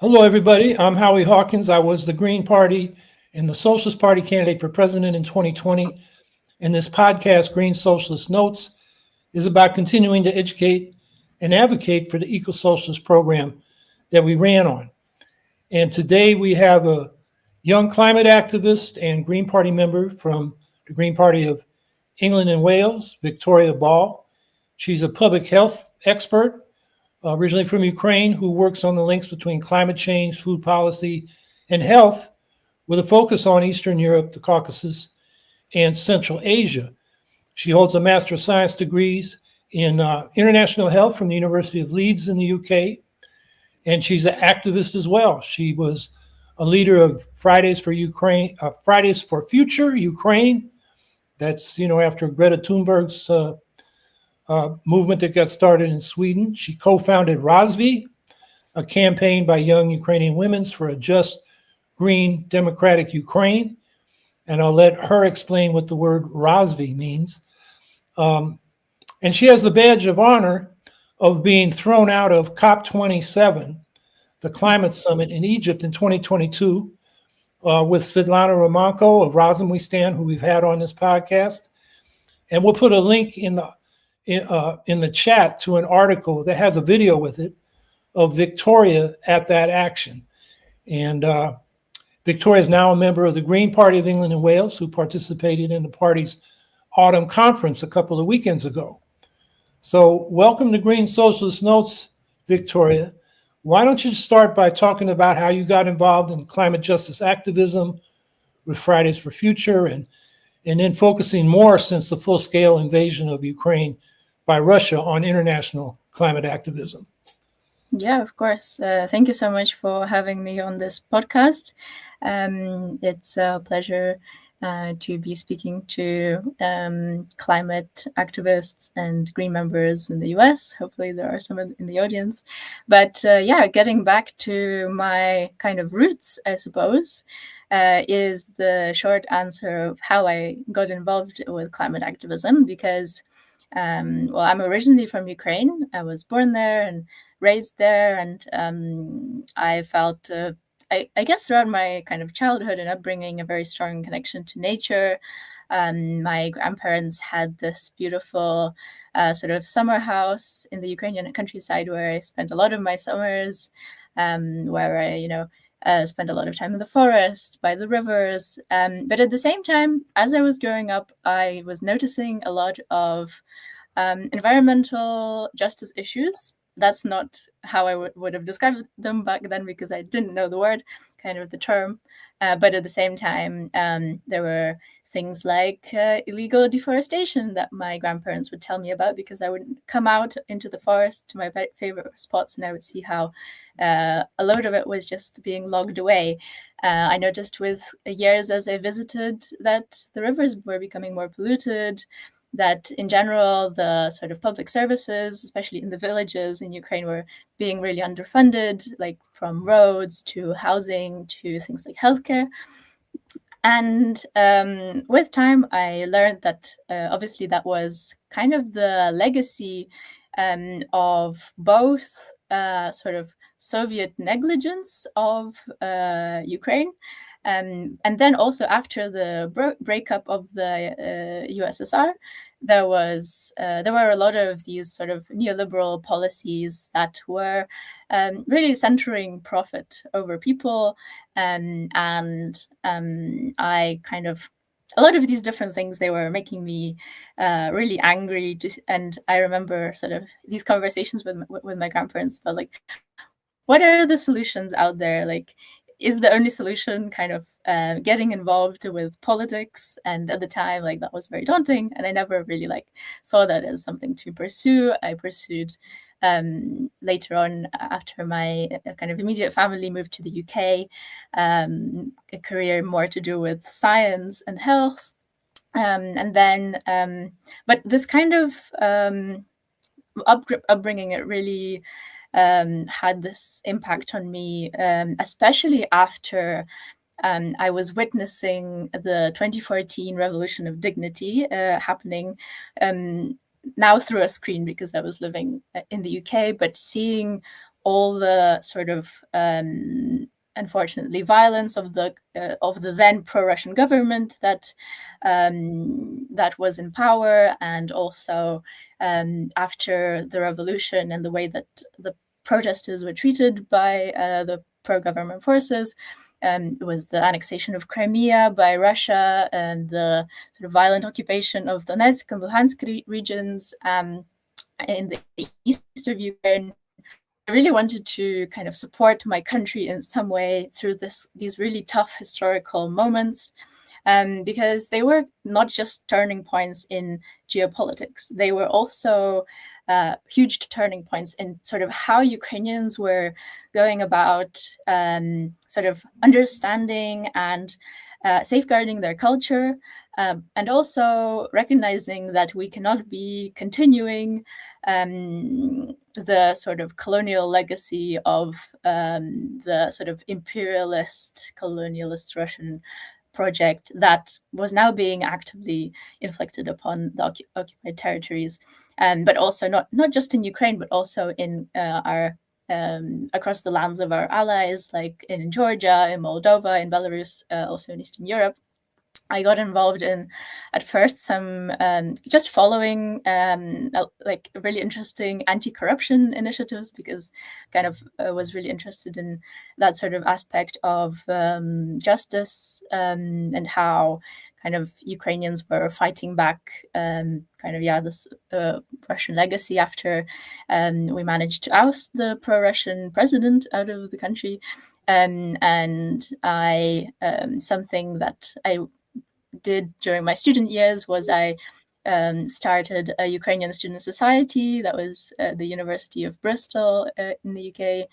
Hello, everybody. I'm Howie Hawkins. I was the Green Party and the Socialist Party candidate for president in 2020. And this podcast, Green Socialist Notes, is about continuing to educate and advocate for the eco-socialist program that we ran on. And today we have a young climate activist and Green Party member from the Green Party of England and Wales, Viktoriya Ball. She's a public health expert, originally from Ukraine, who works on the links between climate change, food policy, and health, with a focus on Eastern Europe, the Caucasus, and Central Asia. She holds a Master of Science degrees in international health from the University of Leeds in the UK, and she's an activist as well. She was a leader of Fridays for Ukraine, Fridays for Future Ukraine. That's after Greta Thunberg's movement that got started in Sweden. She co-founded Razvi, a campaign by young Ukrainian women for a just, green, democratic Ukraine. And I'll let her explain what the word Razvi means. And she has the badge of honor of being thrown out of COP27, the climate summit in Egypt in 2022, with Svetlana Romanko of Razum We Stand, who we've had on this podcast. And we'll put a link in the chat to an article that has a video with it of Viktoriya at that action. And Viktoriya is now a member of the Green Party of England and Wales, who participated in the party's autumn conference a couple of weekends ago. So welcome to Green Socialist Notes, Viktoriya. Why don't you start by talking about how you got involved in climate justice activism with Fridays for Future, and then focusing more since the full-scale invasion of Ukraine by Russia on international climate activism. Yeah, of course. Thank you so much for having me on this podcast. It's a pleasure to be speaking to climate activists and Green members in the US. Hopefully there are some in the audience. But getting back to my kind of roots, I suppose, is the short answer of how I got involved with climate activism, because I'm originally from Ukraine. I was born there and raised there, and I felt, I guess throughout my kind of childhood and upbringing, a very strong connection to nature. My grandparents had this beautiful sort of summer house in the Ukrainian countryside where I spent a lot of my summers, where I spent a lot of time in the forest, by the rivers. But at the same time, as I was growing up, I was noticing a lot of environmental justice issues. That's not how I would have described them back then, because I didn't know the word, kind of the term. But at the same time, there were things like illegal deforestation that my grandparents would tell me about, because I would come out into the forest to my favorite spots and I would see how a load of it was just being logged away. I noticed with years as I visited that the rivers were becoming more polluted, that in general, the sort of public services, especially in the villages in Ukraine, were being really underfunded, like from roads to housing to things like healthcare. And with time, I learned that obviously that was kind of the legacy of both sort of Soviet negligence of Ukraine, and then also after the breakup of the USSR, there were a lot of these sort of neoliberal policies that were really centering profit over people, and I kind of, a lot of these different things, they were making me really angry. And I remember sort of these conversations with my grandparents about, like, what are the solutions out there? Like, is the only solution kind of getting involved with politics? And at the time, like, that was very daunting, and I never really saw that as something to pursue. I pursued later on, after my kind of immediate family moved to the UK, a career more to do with science and health, and then but this kind of upbringing, it really had this impact on me, especially after I was witnessing the 2014 Revolution of Dignity happening, now through a screen because I was living in the UK, but seeing all the sort of unfortunately violence of the then pro-Russian government that was in power, and also after the revolution and the way that the protesters were treated by the pro-government forces. It was the annexation of Crimea by Russia and the sort of violent occupation of Donetsk and Luhansk regions in the east of Ukraine. I really wanted to kind of support my country in some way through these really tough historical moments, because they were not just turning points in geopolitics. They were also huge turning points in sort of how Ukrainians were going about sort of understanding and safeguarding their culture, and also recognizing that we cannot be continuing the sort of colonial legacy of the sort of imperialist, colonialist Russian project that was now being actively inflicted upon the occupied territories, but also not just in Ukraine, but also in our across the lands of our allies, like in Georgia, in Moldova, in Belarus, also in Eastern Europe. I got involved in, at first, some just following like really interesting anti-corruption initiatives, because kind of was really interested in that sort of aspect of justice, and how kind of Ukrainians were fighting back this Russian legacy after we managed to oust the pro-Russian president out of the country. And I something that I did during my student years was I started a Ukrainian student society that was the University of Bristol in the UK.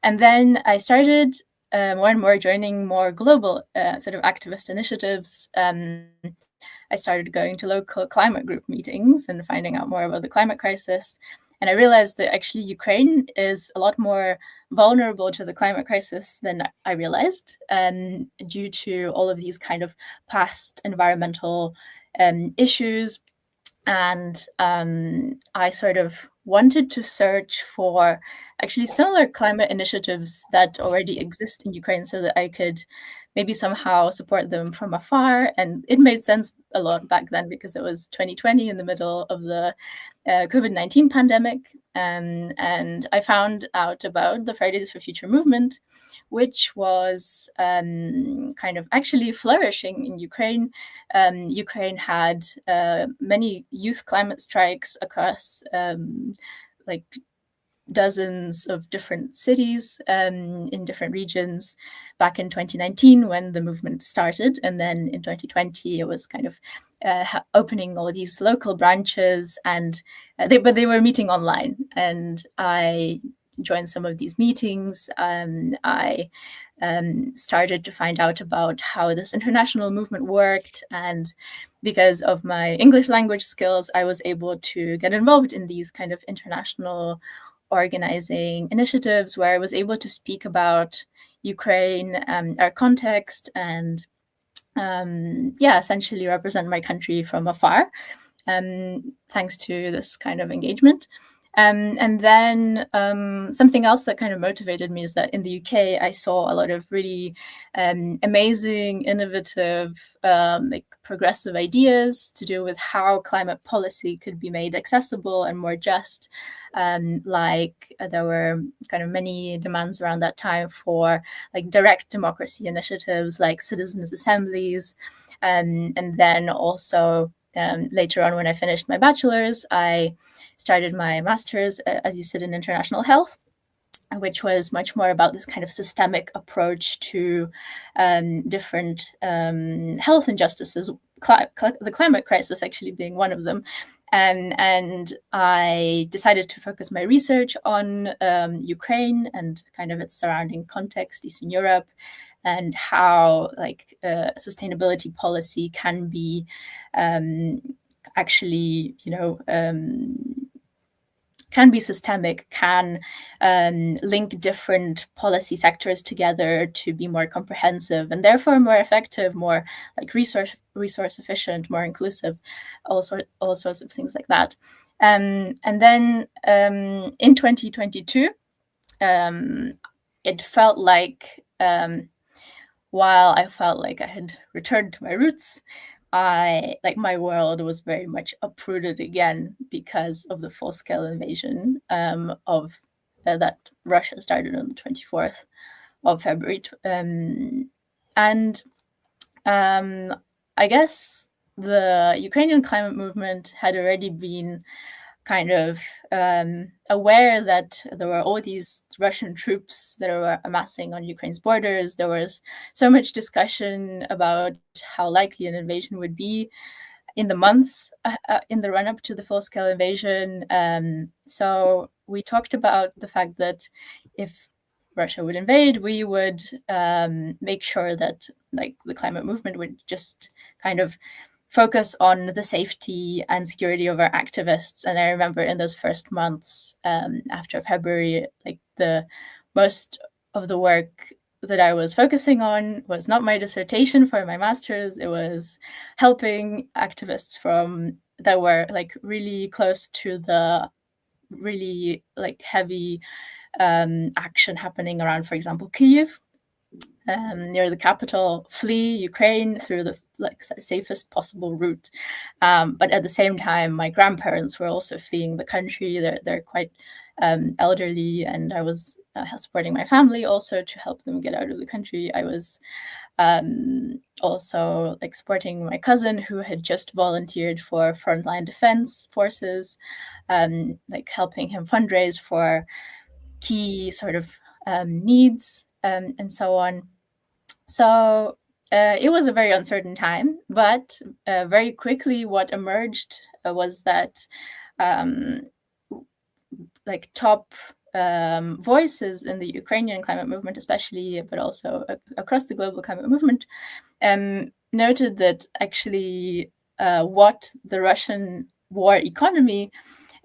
And then I started more and more joining more global sort of activist initiatives. I started going to local climate group meetings and finding out more about the climate crisis. And I realized that actually Ukraine is a lot more vulnerable to the climate crisis than I realized, due to all of these kind of past environmental issues. And I sort of wanted to search for actually similar climate initiatives that already exist in Ukraine, so that I could maybe somehow support them from afar. And it made sense a lot back then, because it was 2020, in the middle of the COVID-19 pandemic. And I found out about the Fridays for Future movement, which was kind of actually flourishing in Ukraine. Ukraine had many youth climate strikes across like dozens of different cities in different regions back in 2019 when the movement started. And then in 2020, it was kind of opening all these local branches, and they were meeting online. And I joined some of these meetings. I started to find out about how this international movement worked. And because of my English language skills, I was able to get involved in these kind of international organizing initiatives, where I was able to speak about Ukraine, our context, and essentially represent my country from afar, thanks to this kind of engagement. And then something else that kind of motivated me is that in the UK, I saw a lot of really amazing, innovative, like progressive ideas to do with how climate policy could be made accessible and more just. Like there were kind of many demands around that time for like direct democracy initiatives, like citizens' assemblies, and then also later on, when I finished my bachelor's, I started my master's, as you said, in international health, which was much more about this kind of systemic approach to different health injustices, the climate crisis actually being one of them. And I decided to focus my research on Ukraine and kind of its surrounding context, Eastern Europe, and how like sustainability policy can be actually, can be systemic, can link different policy sectors together to be more comprehensive and therefore more effective, more like resource efficient, more inclusive, all sorts of things like that. And then in 2022, it felt like, while I felt like I had returned to my roots, my world was very much uprooted again because of the full-scale invasion of that Russia started on the 24th of February. I guess the Ukrainian climate movement had already been kind of aware that there were all these Russian troops that were amassing on Ukraine's borders. There was so much discussion about how likely an invasion would be in the months in the run-up to the full-scale invasion. So we talked about the fact that if Russia would invade, we would make sure that the climate movement would just kind of focus on the safety and security of our activists. And I remember in those first months after February, the most of the work that I was focusing on was not my dissertation for my master's. It was helping activists that were really close to the really heavy action happening around, for example, Kyiv, near the capital, flee Ukraine through the safest possible route. But at the same time, my grandparents were also fleeing the country. They're quite elderly, and I was supporting my family also to help them get out of the country. I was also supporting my cousin who had just volunteered for frontline defense forces, helping him fundraise for key sort of needs and so on. So it was a very uncertain time, but very quickly what emerged was that top voices in the Ukrainian climate movement especially, but also across the global climate movement, noted that actually what the Russian war economy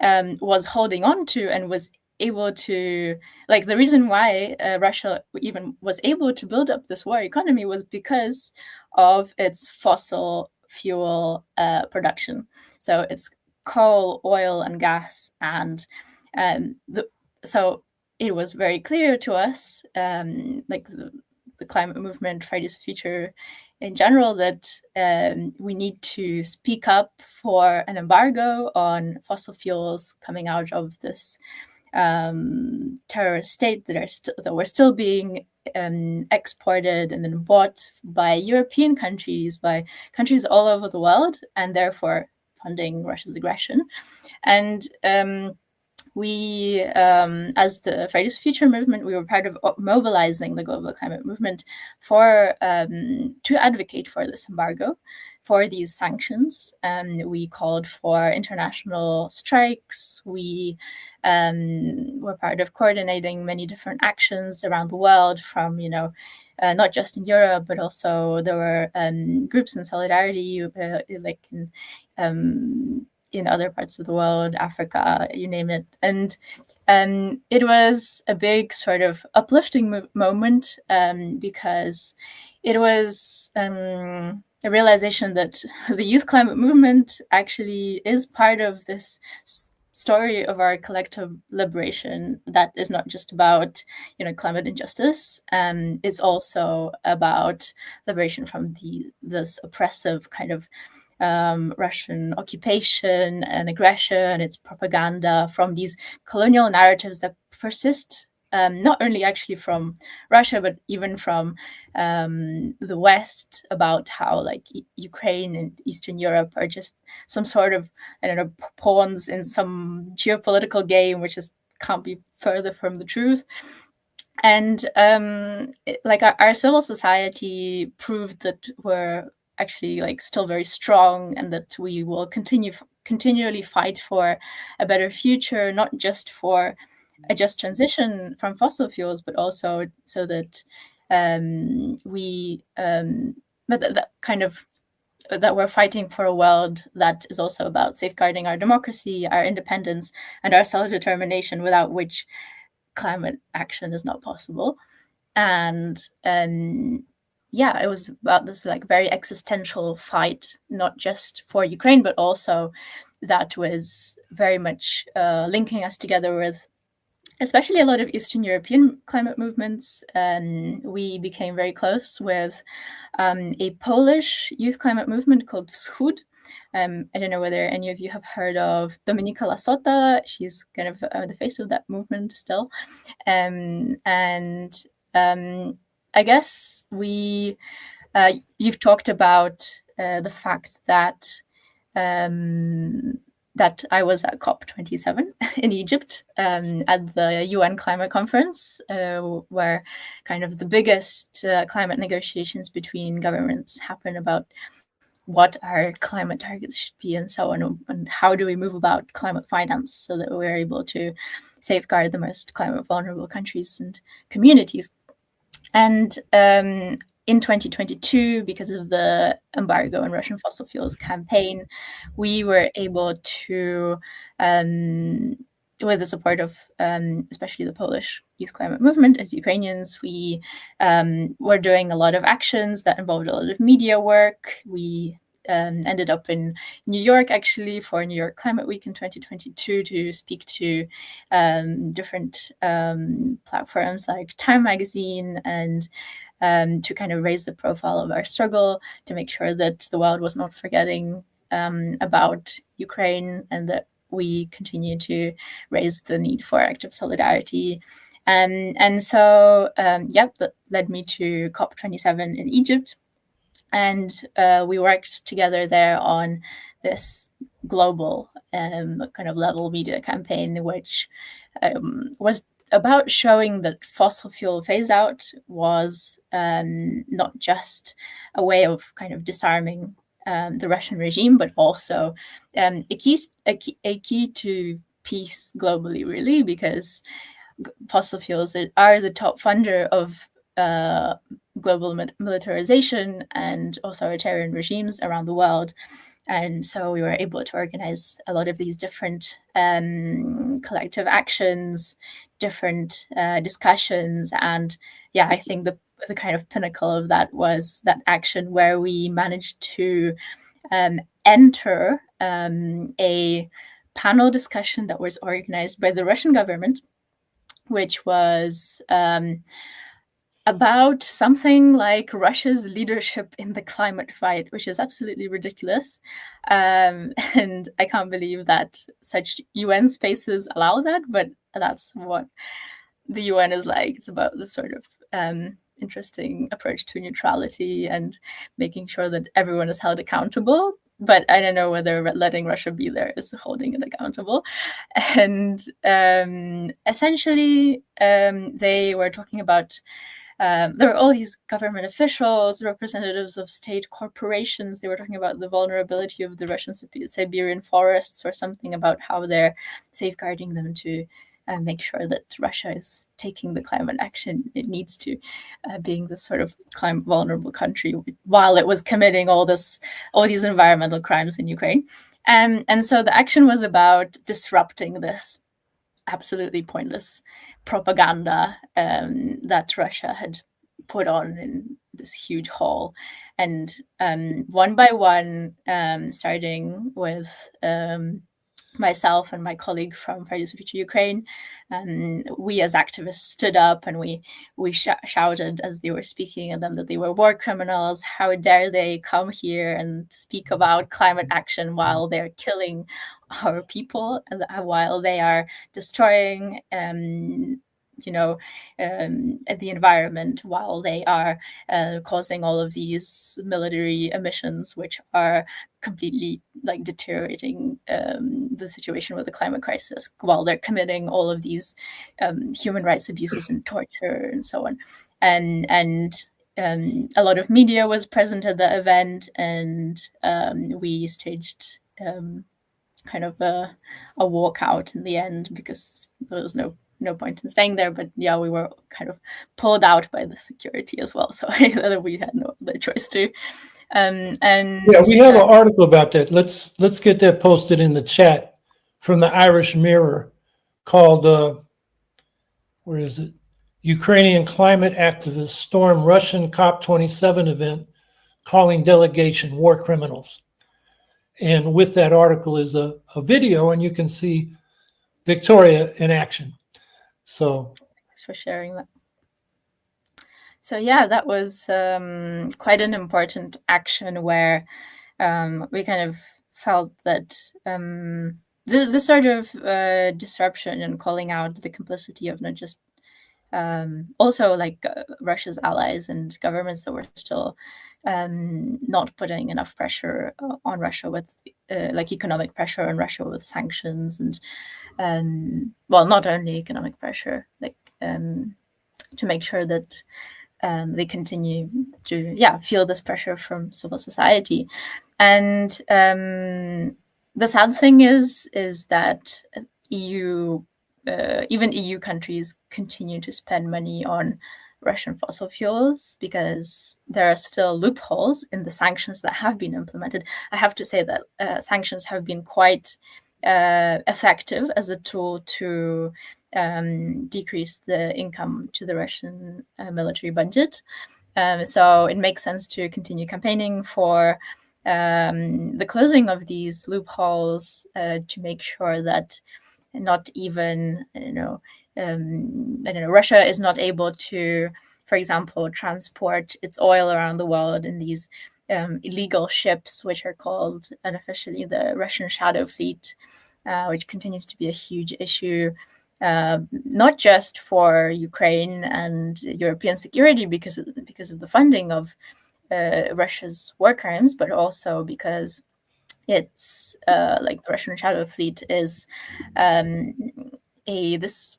was holding on to and was able to, the reason why Russia even was able to build up this war economy was because of its fossil fuel production. So it's coal, oil, and gas. And so it was very clear to us, the climate movement, Fridays for Future in general, that we need to speak up for an embargo on fossil fuels coming out of this terrorist state that were still being exported and then bought by European countries, by countries all over the world, and therefore funding Russia's aggression. And we, as the Fridays for Future movement, we were part of mobilizing the global climate movement to advocate for this embargo, for these sanctions. We called for international strikes. We were part of coordinating many different actions around the world, from not just in Europe, but also there were groups in solidarity, in other parts of the world, Africa, you name it. And it was a big sort of uplifting moment because it was a realization that the youth climate movement actually is part of this story of our collective liberation that is not just about climate injustice. It's also about liberation from this oppressive kind of Russian occupation and aggression, its propaganda, from these colonial narratives that persist, not only actually from Russia, but even from the West, about how Ukraine and Eastern Europe are just some sort of, pawns in some geopolitical game, which can't be further from the truth. And our civil society proved that we're actually still very strong, and that we will continually fight for a better future, not just for a just transition from fossil fuels, but also so that that we're fighting for a world that is also about safeguarding our democracy, our independence, and our self-determination, without which climate action is not possible. And it was about this very existential fight, not just for Ukraine, but also that was very much linking us together with especially a lot of Eastern European climate movements. We became very close with a Polish youth climate movement called Wschód. I don't know whether any of you have heard of Dominika Lasota. She's kind of the face of that movement still. I guess you've talked about the fact that that I was at COP27 in Egypt at the UN climate conference, where kind of the biggest climate negotiations between governments happen about what our climate targets should be and so on, and how do we move about climate finance so that we're able to safeguard the most climate vulnerable countries and communities. And in 2022, because of the embargo on Russian fossil fuels campaign, we were able to, with the support of especially the Polish youth climate movement, as Ukrainians, we were doing a lot of actions that involved a lot of media work. We ended up in New York, actually, for New York Climate Week in 2022 to speak to different platforms like Time Magazine, and to kind of raise the profile of our struggle, to make sure that the world was not forgetting about Ukraine, and that we continue to raise the need for active solidarity. And so, that led me to COP27 in Egypt. And we worked together there on this global kind of level media campaign, which was about showing that fossil fuel phase out was not just a way of kind of disarming the Russian regime, but also a key to peace globally, really, because fossil fuels are the top funder of global militarization and authoritarian regimes around the world. And so we were able to organize a lot of these different collective actions, different discussions. And I think the kind of pinnacle of that was that action where we managed to enter a panel discussion that was organized by the Russian government, which was about something like Russia's leadership in the climate fight, which is absolutely ridiculous. And I can't believe that such UN spaces allow that, but that's what the UN is like. It's about this sort of interesting approach to neutrality and making sure that everyone is held accountable. But I don't know whether letting Russia be there is holding it accountable. And essentially, they were talking about there were all these government officials, representatives of state corporations. They were talking about the vulnerability of the Russian Siberian forests, or something about how they're safeguarding them to make sure that Russia is taking the climate action it needs to, being this sort of climate vulnerable country, while it was committing all these environmental crimes in Ukraine. And so the action was about disrupting this absolutely pointless propaganda that Russia had put on in this huge hall. And one by one, starting with myself and my colleague from Fridays for Future Ukraine, we as activists stood up and we shouted as they were speaking at them that they were war criminals. How dare they come here and speak about climate action while they're killing our people, and while they are destroying the environment, while they are causing all of these military emissions, which are completely deteriorating the situation with the climate crisis, while they're committing all of these human rights abuses and torture and so on. And a lot of media was present at the event, and we staged kind of a walkout in the end, because there was no point in staying there. But we were kind of pulled out by the security as well, so we had no other choice to. And we have an article about that. Let's get that posted in the chat from the Irish Mirror, called where is it? Ukrainian climate activists storm Russian COP27 event, calling delegation war criminals. And with that article is a video, and you can see Viktoriya in action. So thanks for sharing that. So yeah, that was quite an important action where we kind of felt that the sort of disruption and calling out the complicity of not just also like Russia's allies and governments that were still not putting enough pressure on Russia with like economic pressure on Russia with sanctions and well, not only economic pressure, like to make sure that they continue to feel this pressure from civil society. And the sad thing is that EU, even EU countries, continue to spend money on Russian fossil fuels because there are still loopholes in the sanctions that have been implemented. I have to say that sanctions have been quite effective as a tool to decrease the income to the Russian military budget. So it makes sense to continue campaigning for the closing of these loopholes to make sure that not even, Russia is not able to, for example, transport its oil around the world in these illegal ships, which are called unofficially the Russian Shadow Fleet, which continues to be a huge issue. Not just for Ukraine and European security because of the funding of Russia's war crimes, but also because it's like the Russian Shadow Fleet is this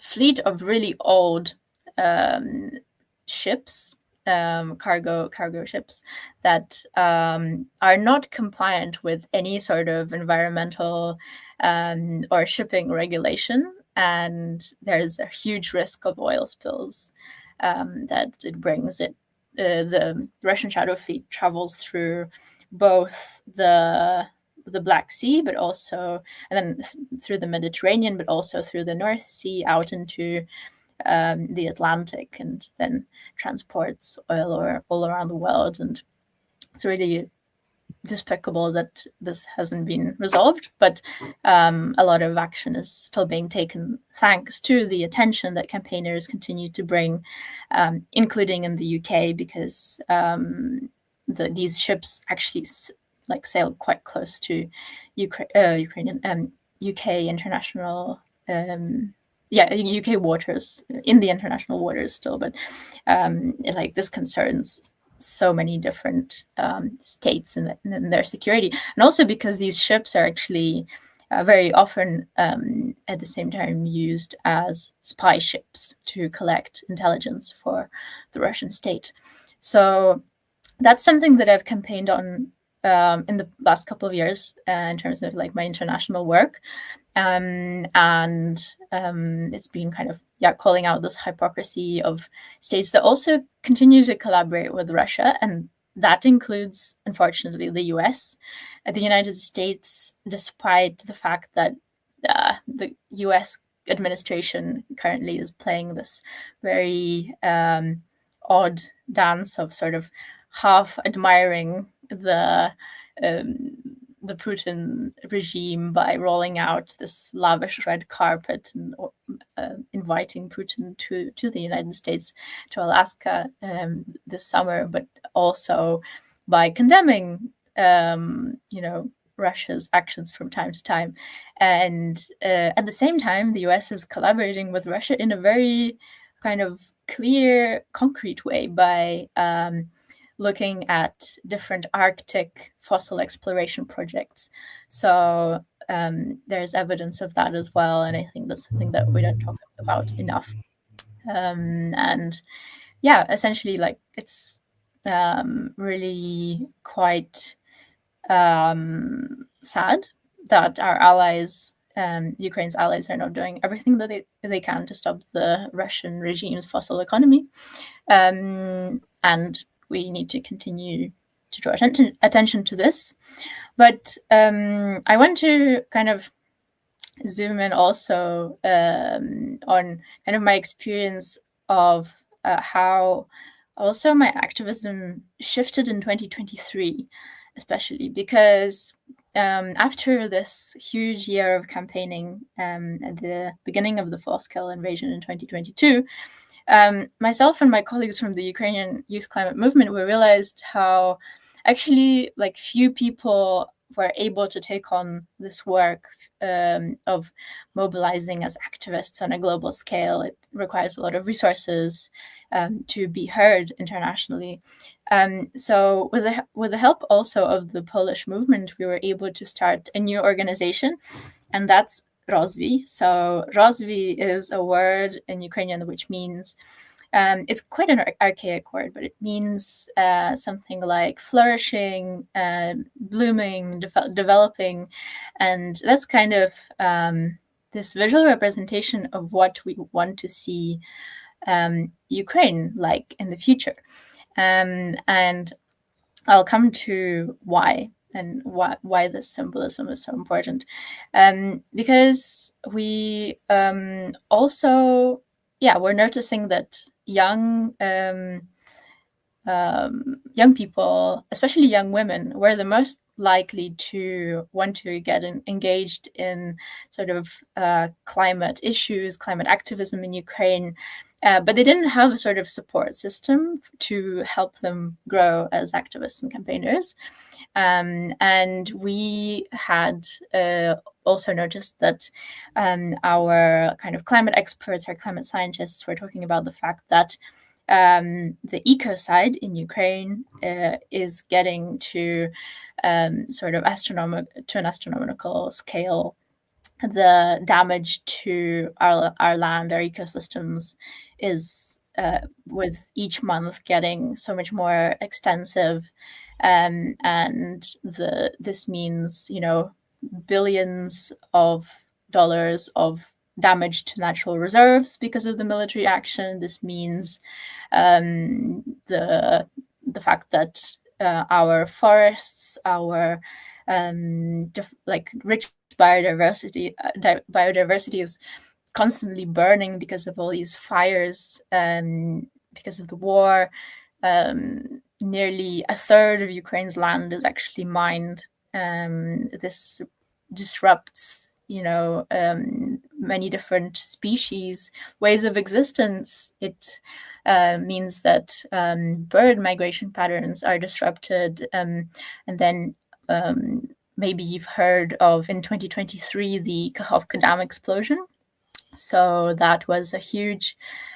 fleet of really old ships, cargo ships that are not compliant with any sort of environmental or shipping regulation. And there's a huge risk of oil spills that it brings. The Russian Shadow Fleet travels through both the Black Sea, but also, and then through the Mediterranean, but also through the North Sea out into the Atlantic, and then transports oil all around the world. And it's really despicable that this hasn't been resolved, but a lot of action is still being taken thanks to the attention that campaigners continue to bring, including in the UK, because these ships actually sail quite close to Ukrainian UK international UK waters, in the international waters still, but this concerns so many different states in their security, and also because these ships are actually very often at the same time used as spy ships to collect intelligence for the Russian state. So that's something that I've campaigned on in the last couple of years in terms of like my international work. And it's been kind of calling out this hypocrisy of states that also continue to collaborate with Russia, and that includes, unfortunately, the US. The United States, despite the fact that the US administration currently is playing this very odd dance of sort of half admiring the Putin regime by rolling out this lavish red carpet and inviting Putin to the United States, to Alaska this summer, but also by condemning, Russia's actions from time to time. And at the same time, the US is collaborating with Russia in a very kind of clear, concrete way by looking at different Arctic fossil exploration projects. So there's evidence of that as well. And I think that's something that we don't talk about enough. And essentially, like, it's really quite sad that our allies, Ukraine's allies, are not doing everything that they can to stop the Russian regime's fossil economy. And we need to continue to draw attention to this. But I want to kind of zoom in also on kind of my experience of how also my activism shifted in 2023, especially because after this huge year of campaigning at the beginning of the full-scale invasion in 2022, myself and my colleagues from the Ukrainian Youth Climate Movement, we realized how actually few people were able to take on this work of mobilizing as activists on a global scale. It requires a lot of resources to be heard internationally. So with the help also of the Polish movement, we were able to start a new organization, and that's Rozwij. So Rozwij is a word in Ukrainian which means, it's quite an archaic word, but it means something like flourishing, blooming, developing. And that's kind of this visual representation of what we want to see Ukraine like in the future. And I'll come to why and why this symbolism is so important. Because we also, we're noticing that young people, especially young women, were the most likely to want to get engaged in sort of climate issues, climate activism in Ukraine. But they didn't have a sort of support system to help them grow as activists and campaigners. And we had also noticed that our kind of climate experts, our climate scientists, were talking about the fact that the ecocide in Ukraine is getting to sort of an astronomical scale. The damage to our land, our ecosystems, is with each month getting so much more extensive, and this means billions of dollars of damage to natural reserves because of the military action. This means the fact that our forests, our rich biodiversity is constantly burning because of all these fires, because of the war. Nearly a third of Ukraine's land is actually mined. This disrupts, many different species, ways of existence. It means that bird migration patterns are disrupted, and then maybe you've heard of, in 2023, the Kakhovka Dam explosion. So that was a huge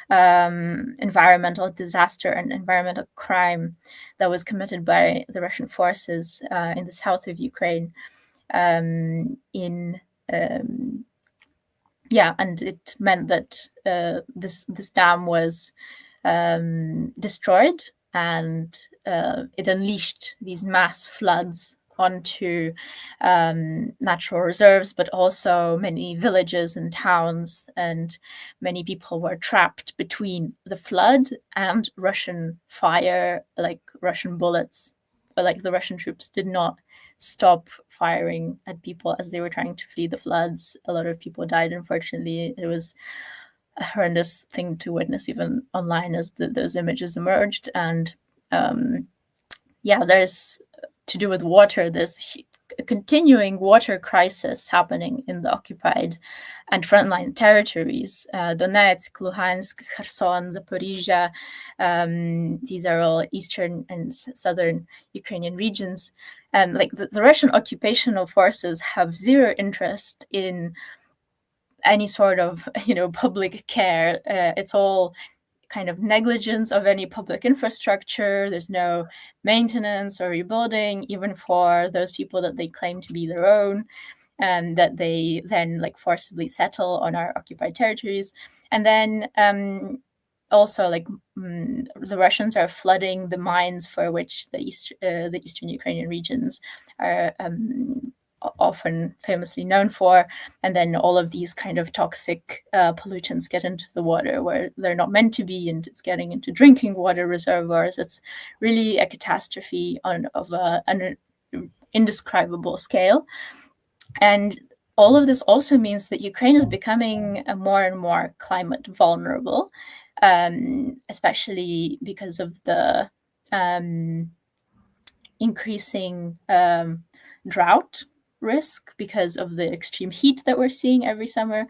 environmental disaster and environmental crime that was committed by the Russian forces in the south of Ukraine. And it meant that this dam was destroyed, and it unleashed these mass floods onto natural reserves, but also many villages and towns, and many people were trapped between the flood and Russian fire, like Russian bullets. But the Russian troops did not stop firing at people as they were trying to flee the floods. A lot of people died, unfortunately. It was a horrendous thing to witness even online as those images emerged. And there's, to do with water, there's a continuing water crisis happening in the occupied and frontline territories. Donetsk, Luhansk, Kherson, Zaporizhia, these are all eastern and southern Ukrainian regions. And the Russian occupational forces have zero interest in any sort of public care. It's all kind of negligence of any public infrastructure. There's no maintenance or rebuilding, even for those people that they claim to be their own, and that they then forcibly settle on our occupied territories. And then also the Russians are flooding the mines for which the eastern Ukrainian regions are often famously known for, and then all of these kind of toxic pollutants get into the water where they're not meant to be, and it's getting into drinking water reservoirs. It's really a catastrophe of an indescribable scale. And all of this also means that Ukraine is becoming more and more climate vulnerable, especially because of the increasing drought risk because of the extreme heat that we're seeing every summer,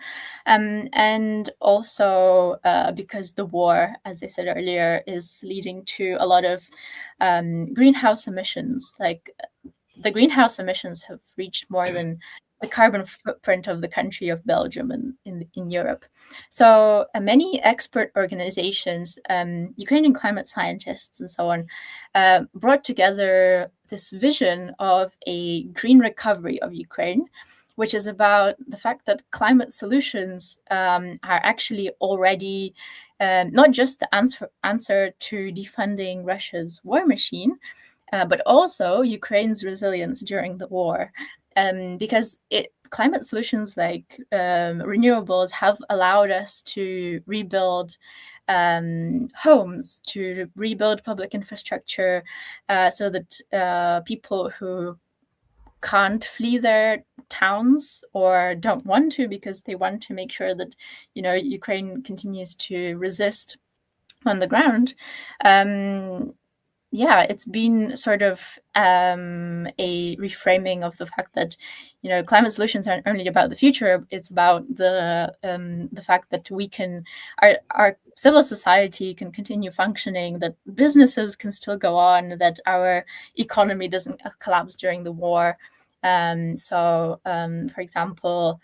and also because the war, as I said earlier, is leading to a lot of greenhouse emissions. Like the greenhouse emissions have reached more than the carbon footprint of the country of Belgium in Europe. So many expert organizations, Ukrainian climate scientists and so on, brought together this vision of a green recovery of Ukraine, which is about the fact that climate solutions are actually already not just the answer to defunding Russia's war machine, but also Ukraine's resilience during the war. Because climate solutions like renewables have allowed us to rebuild homes, to rebuild public infrastructure, so that people who can't flee their towns or don't want to because they want to make sure that Ukraine continues to resist on the ground. It's been sort of a reframing of the fact that climate solutions aren't only about the future; it's about the fact that our civil society can continue functioning, that businesses can still go on, that our economy doesn't collapse during the war. For example,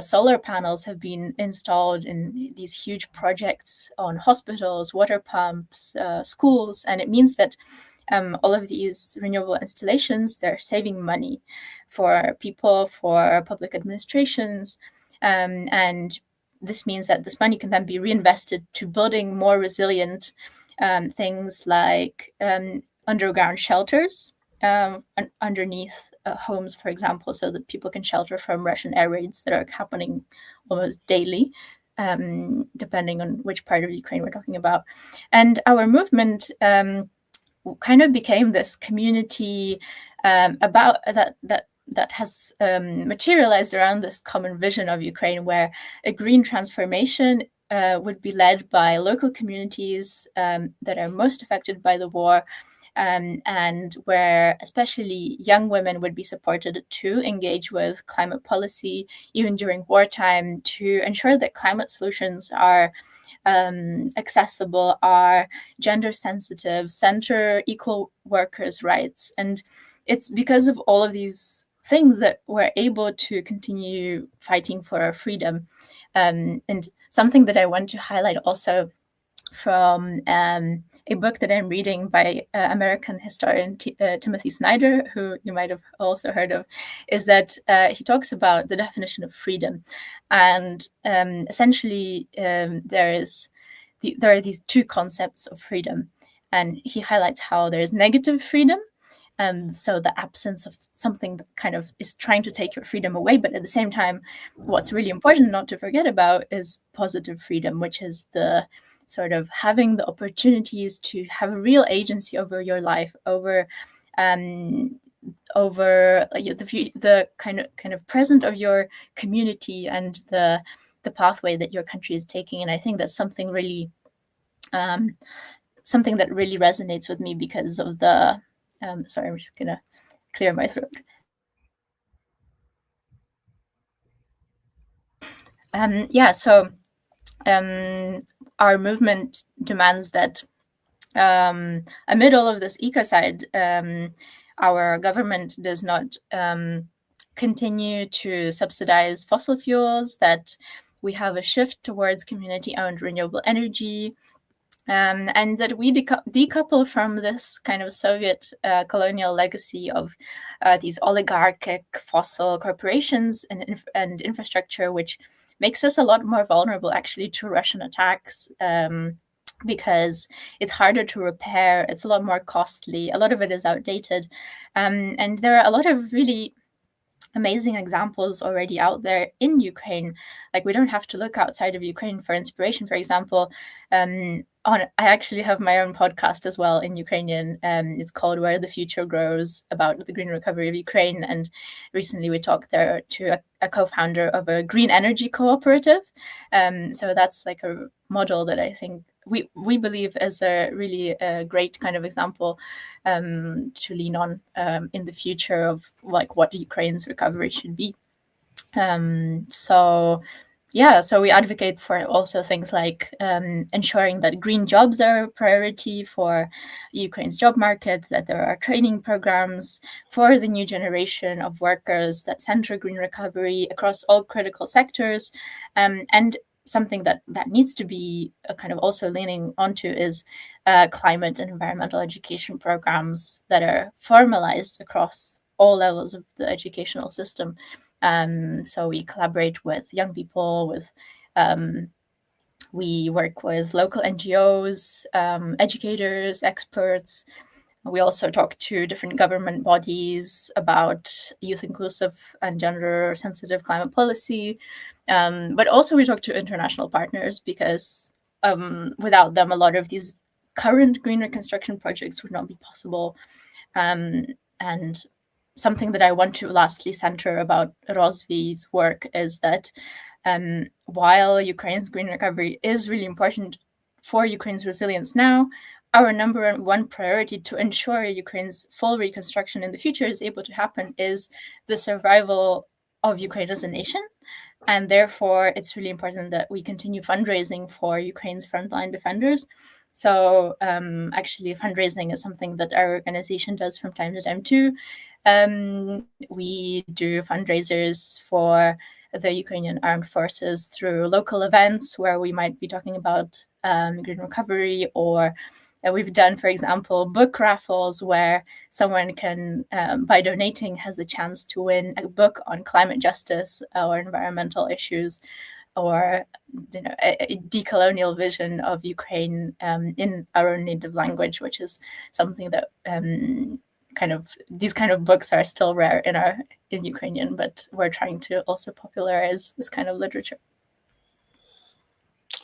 solar panels have been installed in these huge projects on hospitals, water pumps, schools, and it means that all of these renewable installations, they're saving money for people, for public administrations, and this means that this money can then be reinvested to building more resilient things like underground shelters underneath homes, for example, so that people can shelter from Russian air raids that are happening almost daily, depending on which part of Ukraine we're talking about. And our movement kind of became this community about that has materialized around this common vision of Ukraine, where a green transformation would be led by local communities that are most affected by the war, and where especially young women would be supported to engage with climate policy, even during wartime, to ensure that climate solutions are accessible, are gender sensitive, center equal workers' rights. And it's because of all of these things that we're able to continue fighting for our freedom. And something that I want to highlight also from a book that I'm reading by American historian Timothy Snyder, who you might have also heard of, is that he talks about the definition of freedom. And essentially, there are these two concepts of freedom. And he highlights how there is negative freedom, so the absence of something that kind of is trying to take your freedom away. But at the same time, what's really important not to forget about is positive freedom, which is the sort of having the opportunities to have a real agency over your life, over the kind of present of your community and the pathway that your country is taking. And I think that's something really something that really resonates with me because of the sorry, I'm just gonna clear my throat. Our movement demands that amid all of this ecocide, our government does not continue to subsidize fossil fuels, that we have a shift towards community-owned renewable energy, and that we decouple from this kind of Soviet colonial legacy of these oligarchic fossil corporations and infrastructure, which makes us a lot more vulnerable actually to Russian attacks, because it's harder to repair, it's a lot more costly, a lot of it is outdated. And there are a lot of really amazing examples already out there in Ukraine. Like, we don't have to look outside of Ukraine for inspiration. For example, I actually have my own podcast as well in Ukrainian. It's called Where the Future Grows, about the green recovery of Ukraine. And recently we talked there to a co-founder of a green energy cooperative. So that's like a model that I think we believe is a really great kind of example to lean on in the future of like what Ukraine's recovery should be. So we advocate for also things like ensuring that green jobs are a priority for Ukraine's job market, that there are training programs for the new generation of workers that center green recovery across all critical sectors. And something that needs to be kind of also leaning onto is climate and environmental education programs that are formalized across all levels of the educational system. So we collaborate with young people, we work with local NGOs, educators, experts. We also talk to different government bodies about youth inclusive and gender sensitive climate policy. But also we talk to international partners because without them, a lot of these current green reconstruction projects would not be possible. And something that I want to lastly center about Rozvi's work is that while Ukraine's green recovery is really important for Ukraine's resilience now, our number one priority to ensure Ukraine's full reconstruction in the future is able to happen is the survival of Ukraine as a nation. And therefore, it's really important that we continue fundraising for Ukraine's frontline defenders. So actually, fundraising is something that our organization does from time to time too. We do fundraisers for the Ukrainian armed forces through local events where we might be talking about green recovery, or we've done, for example, book raffles where someone can, by donating, has a chance to win a book on climate justice or environmental issues, or a decolonial vision of Ukraine in our own native language, which is something that these kind of books are still rare in Ukrainian, but we're trying to also popularize this kind of literature.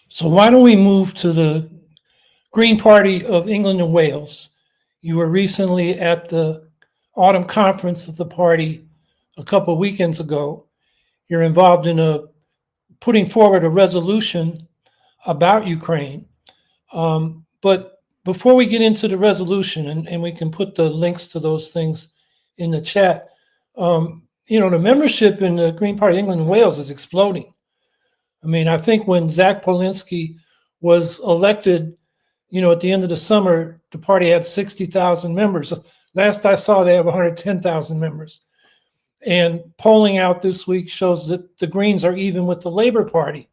So why don't we move to the Green Party of England and Wales? You were recently at the autumn conference of the party a couple of weekends ago. You're involved in putting forward a resolution about Ukraine. But before we get into the resolution, and we can put the links to those things in the chat, the membership in the Green Party of England and Wales is exploding. I mean, I think when Zach Polinsky was elected, at the end of the summer, the party had 60,000 members. Last I saw, they have 110,000 members. And polling out this week shows that the Greens are even with the Labour Party.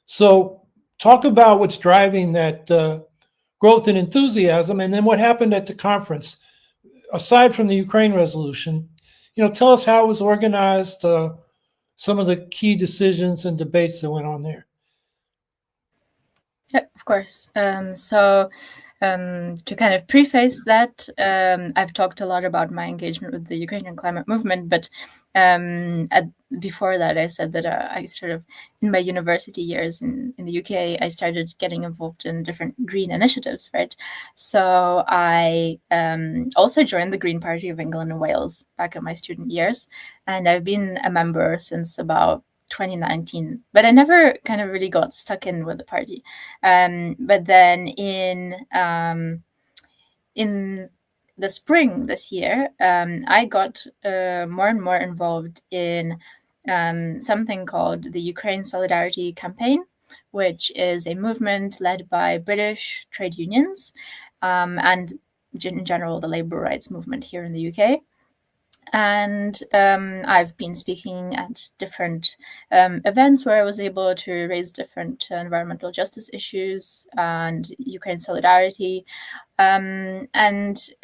So talk about what's driving that growth and enthusiasm, and then what happened at the conference. Aside from the Ukraine resolution, tell us how it was organized, some of the key decisions and debates that went on there. Yeah, of course. To kind of preface that, I've talked a lot about my engagement with the Ukrainian climate movement, but before that, I said that I sort of, in my university years in the UK, I started getting involved in different green initiatives, right? So I also joined the Green Party of England and Wales back in my student years, and I've been a member since about 2019, but I never kind of really got stuck in with the party. But then in the spring this year, I got more and more involved in something called the Ukraine Solidarity Campaign, which is a movement led by British trade unions and in general the labor rights movement here in the UK. And I've been speaking at different events where I was able to raise different environmental justice issues and Ukraine solidarity. And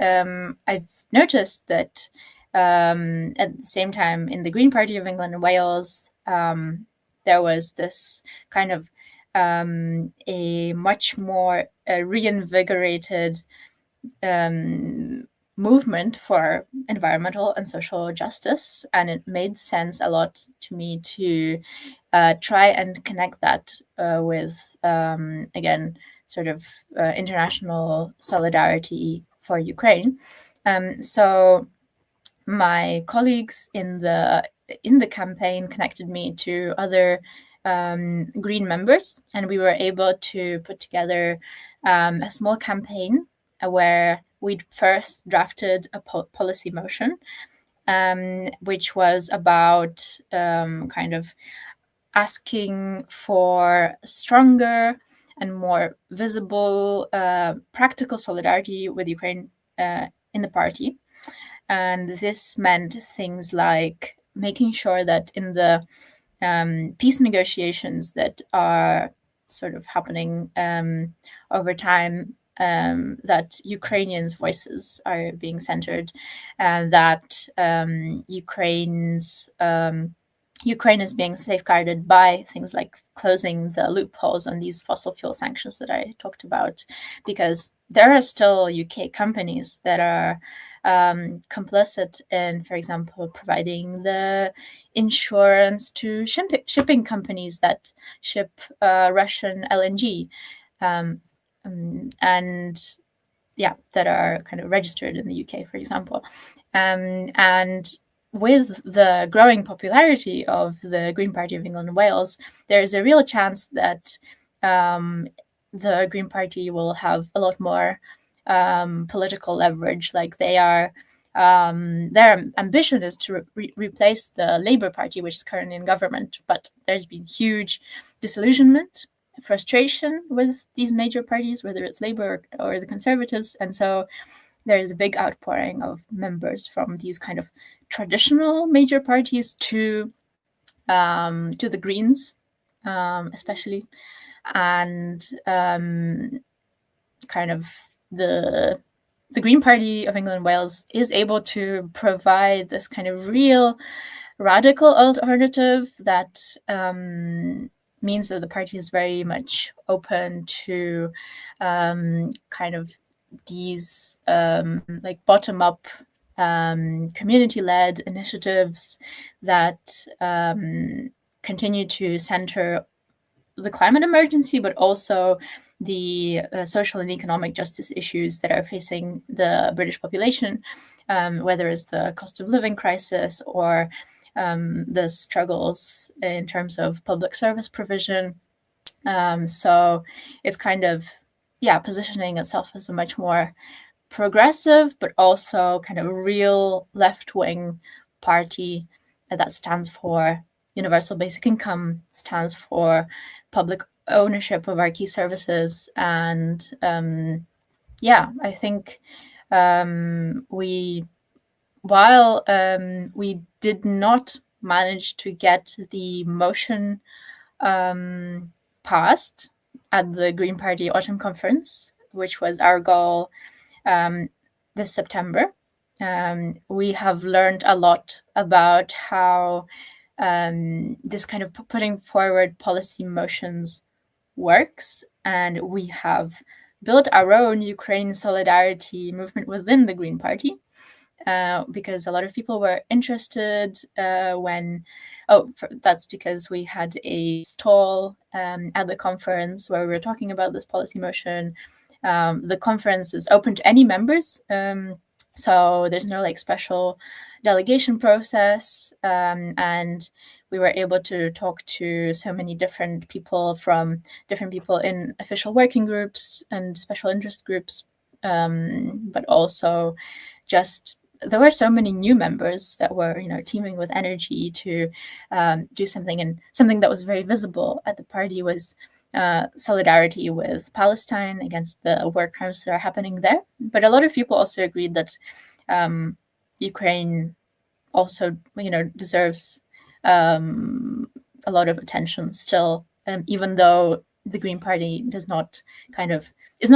I've noticed that at the same time in the Green Party of England and Wales, there was this kind of a much more reinvigorated movement for environmental and social justice, and it made sense a lot to me to try and connect that with again sort of international solidarity for Ukraine. So my colleagues in the campaign connected me to other Green members, and we were able to put together a small campaign where we'd first drafted a policy motion, which was about kind of asking for stronger and more visible practical solidarity with Ukraine in the party. And this meant things like making sure that in the peace negotiations that are sort of happening over time, that Ukrainians' voices are being centered, and that Ukraine is being safeguarded by things like closing the loopholes on these fossil fuel sanctions that I talked about, because there are still UK companies that are complicit in, for example, providing the insurance to shipping companies that ship Russian LNG, and that are kind of registered in the UK, for example, and with the growing popularity of the Green Party of England and Wales, there is a real chance that the Green Party will have a lot more political leverage. Like their ambition is to replace the Labour Party, which is currently in government, but there's been huge disillusionment, frustration with these major parties, whether it's Labour or the Conservatives, and so there is a big outpouring of members from these kind of traditional major parties to the Greens, especially, and kind of the Green Party of England and Wales is able to provide this kind of real radical alternative that means that the party is very much open to kind of these like bottom-up community-led initiatives that continue to center the climate emergency, but also the social and economic justice issues that are facing the British population, whether it's the cost of living crisis or the struggles in terms of public service provision. So it's kind of, positioning itself as a much more progressive, but also kind of real left-wing party that stands for universal basic income, stands for public ownership of our key services. And I think while we did not manage to get the motion passed at the Green Party Autumn Conference, which was our goal this September, we have learned a lot about how this kind of putting forward policy motions works. And we have built our own Ukraine solidarity movement within the Green Party, because a lot of people were interested that's because we had a stall at the conference where we were talking about this policy motion. The conference is open to any members, so there's no special delegation process, and we were able to talk to so many different people in official working groups and special interest groups, but also just there were so many new members that were teaming with energy to do something, and something that was very visible at the party was solidarity with Palestine against the war crimes that are happening there. But a lot of people also agreed that Ukraine also deserves a lot of attention still, even though the Green Party is not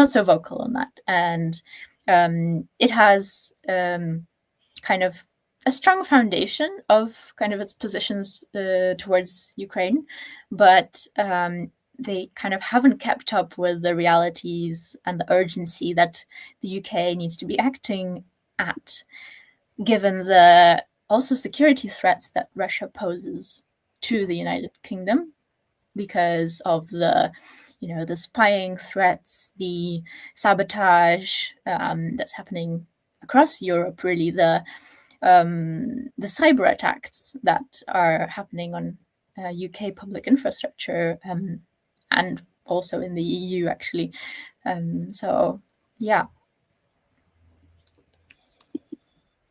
so vocal on that. And it has kind of a strong foundation of kind of its positions towards Ukraine, but they kind of haven't kept up with the realities and the urgency that the UK needs to be acting at, given the also security threats that Russia poses to the United Kingdom because of the spying threats, the sabotage that's happening across Europe, really, the cyber attacks that are happening on UK public infrastructure, and also in the EU, actually. So, yeah.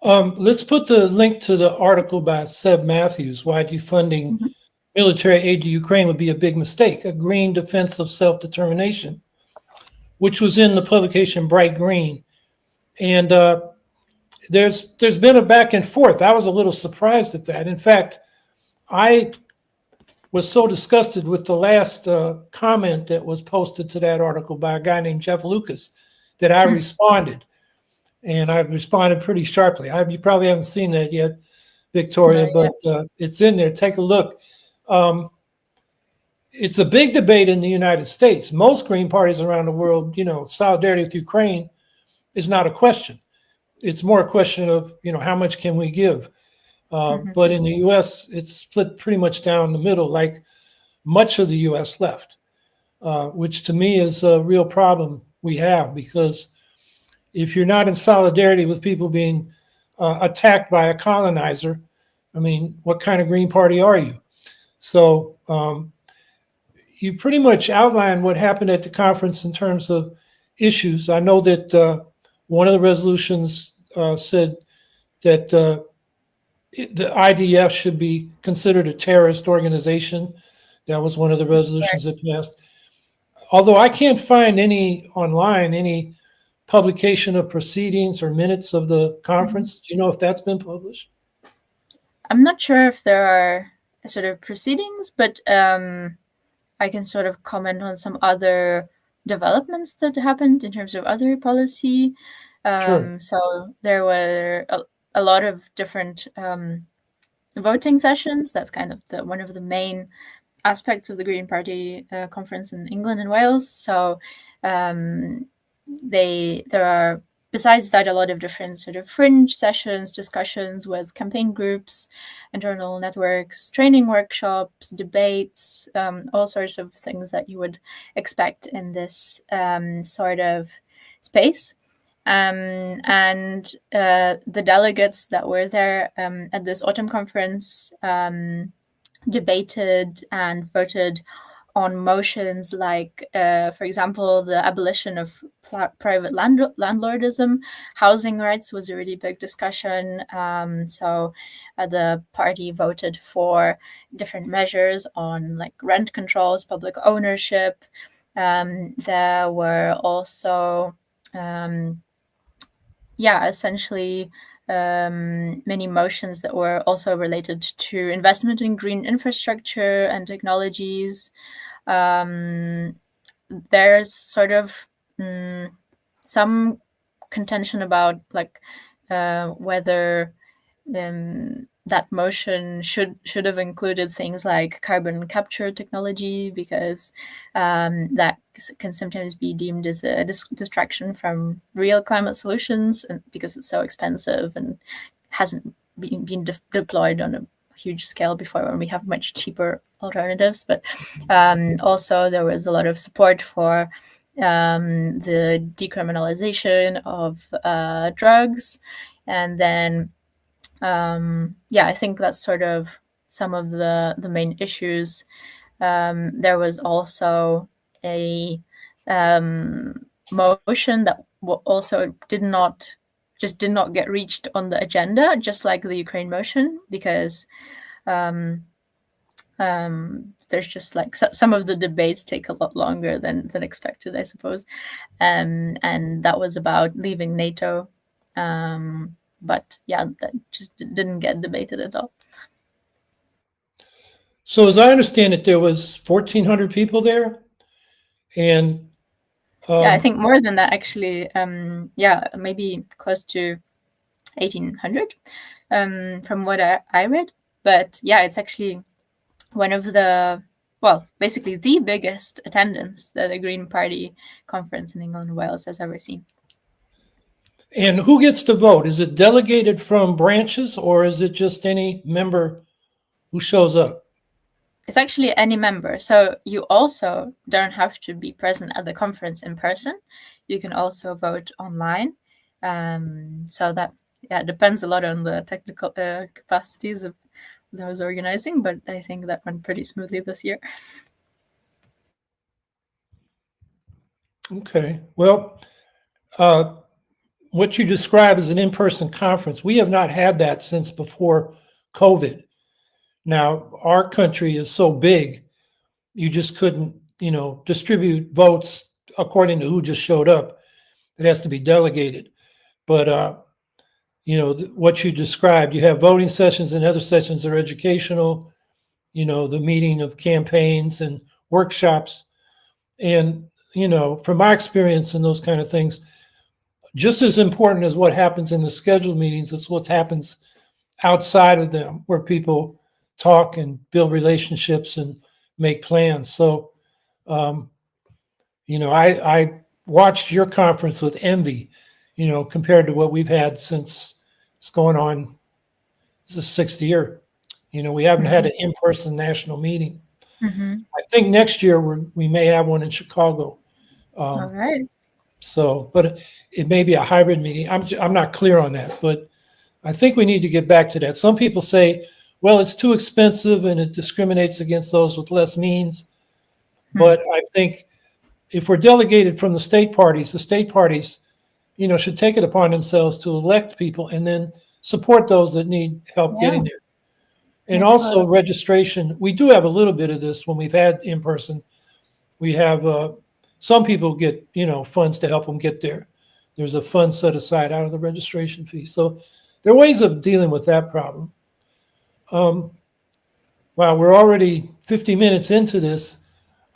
Let's put the link to the article by Seb Matthews, Why Defunding Military Aid to Ukraine Would Be a Big Mistake, A Green Defense of Self-Determination, which was in the publication Bright Green. And there's been a back and forth. I was a little surprised at that. In fact, I was so disgusted with the last comment that was posted to that article by a guy named Jeff Lucas that I responded. And I responded pretty sharply. You probably haven't seen that yet, Victoria, but it's in there. Take a look. It's a big debate in the United States. Most Green parties around the world, solidarity with Ukraine is not a question. It's more a question of, how much can we give? But in the U.S., it's split pretty much down the middle, like much of the U.S. left, which to me is a real problem we have, because if you're not in solidarity with people being attacked by a colonizer, I mean, what kind of Green Party are you? So you pretty much outlined what happened at the conference in terms of issues. I know that one of the resolutions said that the IDF should be considered a terrorist organization. That was one of the resolutions that passed. Although I can't find any publication of proceedings or minutes of the conference. Do you know if that's been published? I'm not sure if there are sort of proceedings, but I can sort of comment on some other developments that happened in terms of other policy. Sure. So there were a lot of different voting sessions. That's kind of one of the main aspects of the Green Party conference in England and Wales. So there are, besides that, a lot of different sort of fringe sessions, discussions with campaign groups, internal networks, training workshops, debates, all sorts of things that you would expect in this sort of space. And the delegates that were there at this autumn conference debated and voted on motions like, for example, the abolition of private landlordism. Housing rights was a really big discussion. So the party voted for different measures on like rent controls, public ownership. There were also, essentially many motions that were also related to investment in green infrastructure and technologies. There's sort of some contention about like whether that motion should have included things like carbon capture technology, because that can sometimes be deemed as a distraction from real climate solutions, and because it's so expensive and hasn't been deployed on a huge scale before, when we have much cheaper alternatives. But also there was a lot of support for the decriminalization of drugs. And then I think that's sort of some of the main issues. There was also a motion that also did not get reached on the agenda, just like the Ukraine motion, because there's just like some of the debates take a lot longer than expected, I suppose. And that was about leaving NATO. But that just didn't get debated at all. So as I understand it, there was 1,400 people there, and I think more than that, actually. Maybe close to 1,800 from what I read. But it's actually one of basically the biggest attendance that a Green Party conference in England and Wales has ever seen. And who gets to vote? Is it delegated from branches, or is it just any member who shows up? It's actually any member. So you also don't have to be present at the conference in person. You can also vote online. So that depends a lot on the technical capacities of those organizing, but I think that went pretty smoothly this year. Okay. Well, what you describe as an in-person conference, we have not had that since before COVID. Now, our country is so big, you just couldn't, distribute votes according to who just showed up. It has to be delegated. But, what you described, you have voting sessions and other sessions are educational, the meeting of campaigns and workshops. And, from my experience in those kind of things, just as important as what happens in the scheduled meetings, it's what happens outside of them, where people talk and build relationships and make plans. So, I watched your conference with envy, compared to what we've had since it's going on. This is the 6th year. We haven't had an in-person national meeting. I think next year we may have one in Chicago. All right. So, but it may be a hybrid meeting. I'm not clear on that, but I think we need to get back to that. Some people say, well, it's too expensive and it discriminates against those with less means. But I think if we're delegated from the state parties, should take it upon themselves to elect people and then support those that need help getting there. And also registration. We do have a little bit of this when we've had in person. We have some people get, funds to help them get there. There's a fund set aside out of the registration fee. So there are ways of dealing with that problem. Wow, we're already 50 minutes into this.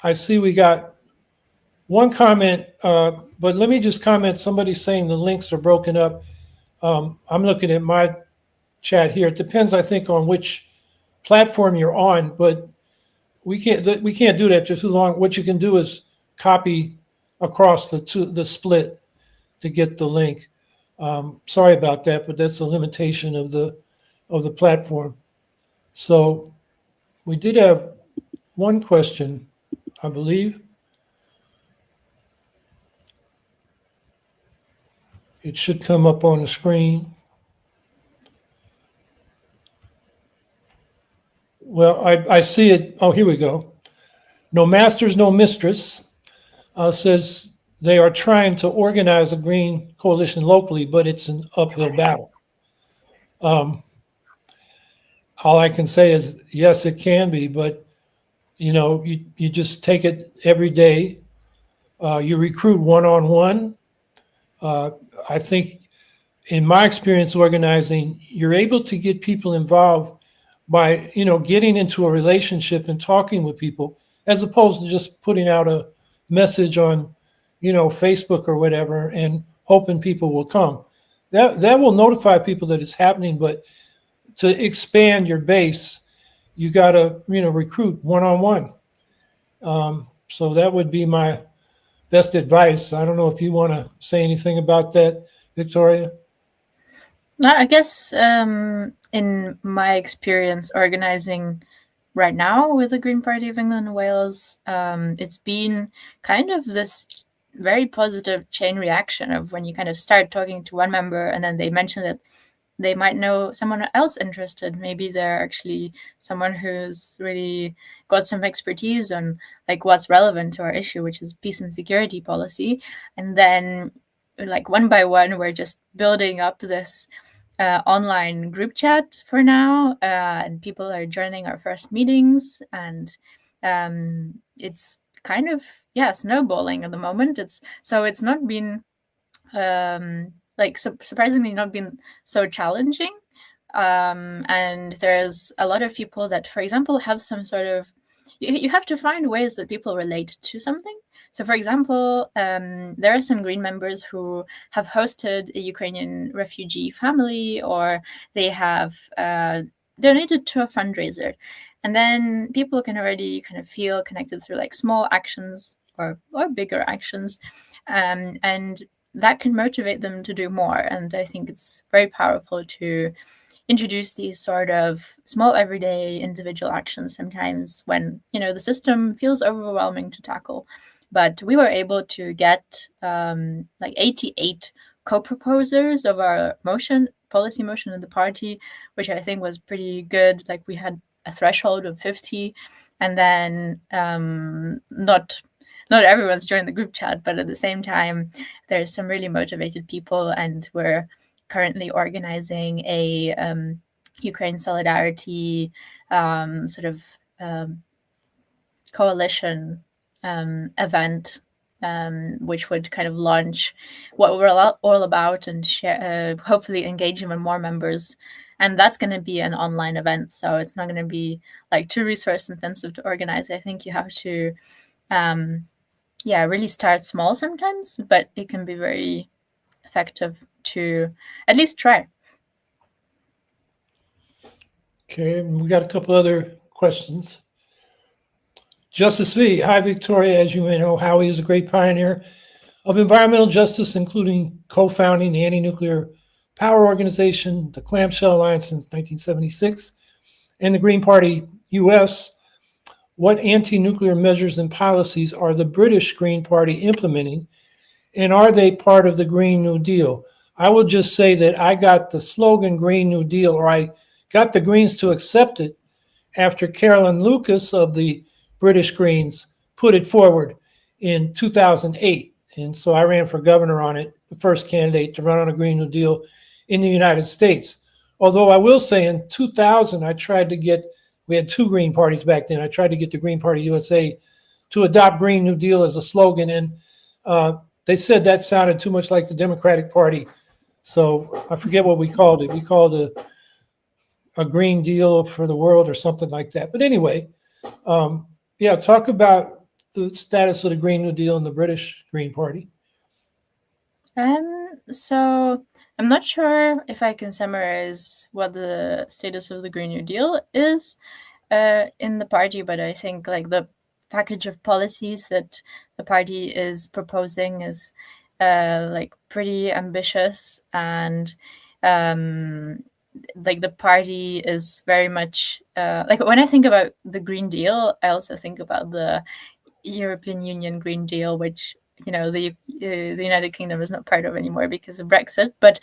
I see we got one comment, but let me just comment. Somebody's saying the links are broken up. I'm looking at my chat here. It depends, I think, on which platform you're on, but we can't do that for too long. What you can do is copy across the split to get the link. Sorry about that, but that's a limitation of the platform. So we did have one question, I believe. It should come up on the screen. Well, I see it. Oh, here we go. No Masters, No Mistress says they are trying to organize a green coalition locally, but it's an uphill battle. All I can say is, yes, it can be, but you just take it every day. You recruit one-on-one. I think in my experience organizing, you're able to get people involved by, getting into a relationship and talking with people, as opposed to just putting out a message on, Facebook or whatever and hoping people will come. That will notify people that it's happening, but to expand your base, you got to, recruit one-on-one. So that would be my best advice. I don't know if you want to say anything about that, Viktoriya. No, I guess in my experience organizing right now with the Green Party of England and Wales, it's been kind of this very positive chain reaction of when you kind of start talking to one member and then they mention that they might know someone else interested. Maybe they're actually someone who's really got some expertise on like what's relevant to our issue, which is peace and security policy. And then like one by one, we're just building up this online group chat for now, and people are joining our first meetings, and it's kind of snowballing at the moment. It's not been surprisingly not been so challenging, and there's a lot of people that, for example, have some sort of you have to find ways that people relate to something. So, for example, there are some Green members who have hosted a Ukrainian refugee family, or they have donated to a fundraiser. And then people can already kind of feel connected through like small actions or bigger actions. And that can motivate them to do more. And I think it's very powerful to introduce these sort of small everyday individual actions sometimes when, the system feels overwhelming to tackle. But we were able to get 88 co-proposers of our policy motion in the party, which I think was pretty good. Like we had a threshold of 50, and then not everyone's joined the group chat, but at the same time, there's some really motivated people, and we're currently organizing a Ukraine solidarity sort of coalition event, which would kind of launch what we're all about and share, hopefully engage even more members. And that's going to be an online event, so it's not going to be like too resource intensive to organize. I think you have to, really start small sometimes, but it can be very effective to at least try. Okay, we got a couple other questions. Justice V. Hi, Victoria. As you may know, Howie is a great pioneer of environmental justice, including co-founding the Anti-Nuclear Power Organization, the Clamshell Alliance since 1976, and the Green Party US. What anti-nuclear measures and policies are the British Green Party implementing, and are they part of the Green New Deal? I will just say that I got the slogan Green New Deal, or I got the Greens to accept it after Carolyn Lucas of the British Greens put it forward in 2008. And so I ran for governor on it, the first candidate to run on a Green New Deal in the United States. Although I will say in 2000, I tried to get, we had two Green parties back then. I tried to get the Green Party USA to adopt Green New Deal as a slogan. And they said that sounded too much like the Democratic Party. So I forget what we called it. We called it a Green Deal for the world or something like that. But anyway, talk about the status of the Green New Deal in the British Green Party. So I'm not sure if I can summarize what the status of the Green New Deal is in the party, but I think like the package of policies that the party is proposing is like pretty ambitious, and like the party is very much like when I think about the Green Deal, I also think about the European Union Green Deal, which the United Kingdom is not part of anymore because of Brexit. But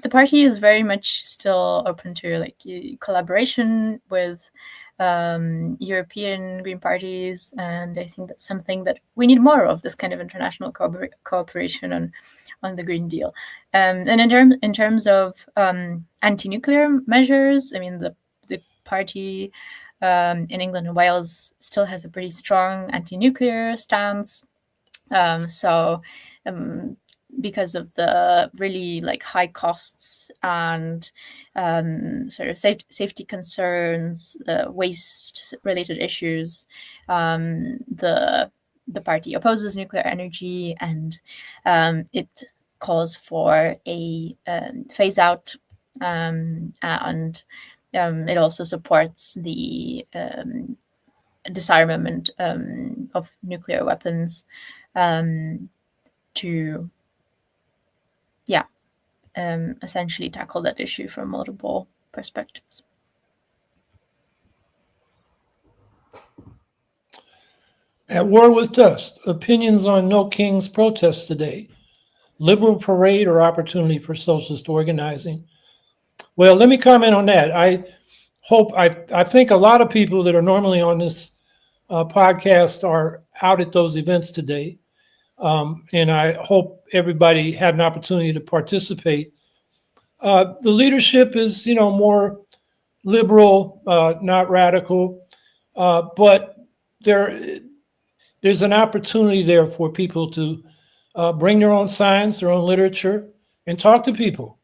the party is very much still open to like collaboration with European green parties, and I think that's something that we need more of, this kind of international cooperation on the Green Deal. And in terms of anti-nuclear measures, I mean the party in England and Wales still has a pretty strong anti-nuclear stance. Because of the really like high costs and sort of safety concerns, waste related issues, the party opposes nuclear energy, and it calls for a phase out, and it also supports the disarmament of nuclear weapons to essentially tackle that issue from multiple perspectives. At war with dust, opinions on No King's protests today. Liberal parade or opportunity for socialist organizing? Well, let me comment on that. I think a lot of people that are normally on this podcast are out at those events today. And I hope everybody had an opportunity to participate. The leadership is, more liberal, not radical, but there's an opportunity there for people to bring their own science, their own literature, and talk to people.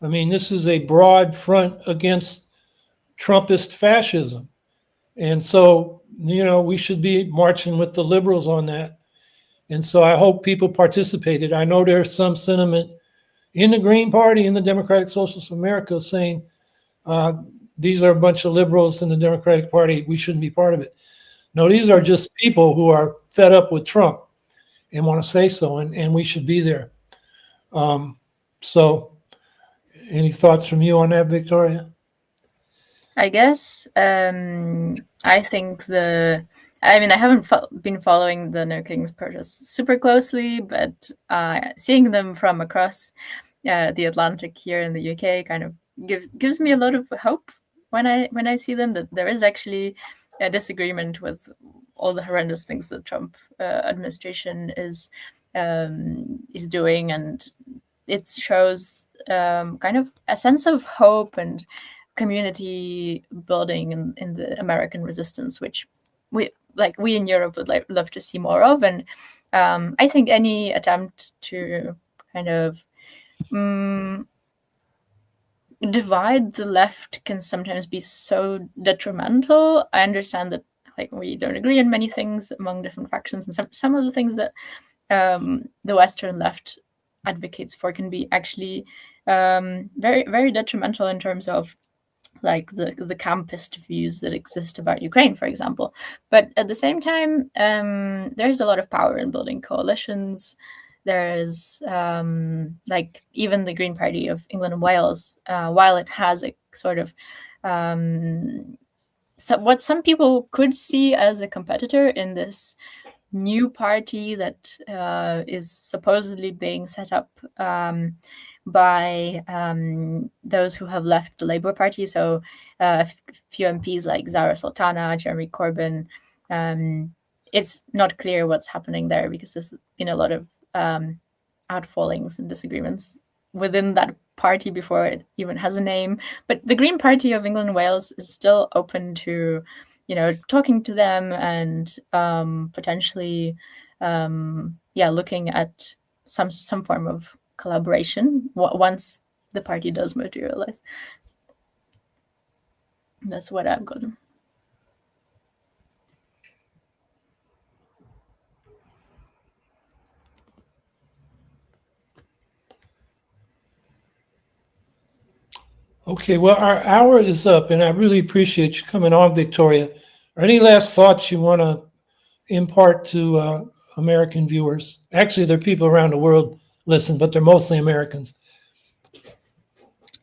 I mean, this is a broad front against Trumpist fascism. And so, we should be marching with the liberals on that. And so I hope people participated. I know there's some sentiment in the Green Party, in the Democratic Socialists of America, saying these are a bunch of liberals in the Democratic Party. We shouldn't be part of it. No, these are just people who are fed up with Trump and want to say so, and we should be there. So any thoughts from you on that, Victoria? I guess I think the I mean, I haven't been following the No Kings protests super closely, but seeing them from across the Atlantic here in the UK kind of gives me a lot of hope when I see them, that there is actually a disagreement with all the horrendous things that Trump administration is doing, and it shows kind of a sense of hope and community building in the American resistance, which we in Europe would love to see more of. And I think any attempt to kind of divide the left can sometimes be so detrimental. I understand that we don't agree on many things among different factions, and some of the things that the Western left advocates for can be actually very, very detrimental in terms of the campist views that exist about Ukraine, for example. But at the same time, there's a lot of power in building coalitions. There's even the Green Party of England and Wales, while it has a sort of what some people could see as a competitor in this new party that is supposedly being set up by those who have left the Labour Party. So a few MPs like Zara Sultana, Jeremy Corbyn. It's not clear what's happening there, because there's been a lot of outfallings and disagreements within that party before it even has a name. But the Green Party of England and Wales is still open to talking to them and potentially looking at some form of collaboration once the party does materialize. That's what I've gotten. Okay, well, our hour is up, and I really appreciate you coming on, Viktoriya. Are any last thoughts you want to impart to American viewers? Actually, there are people around the world listen, but they're mostly Americans.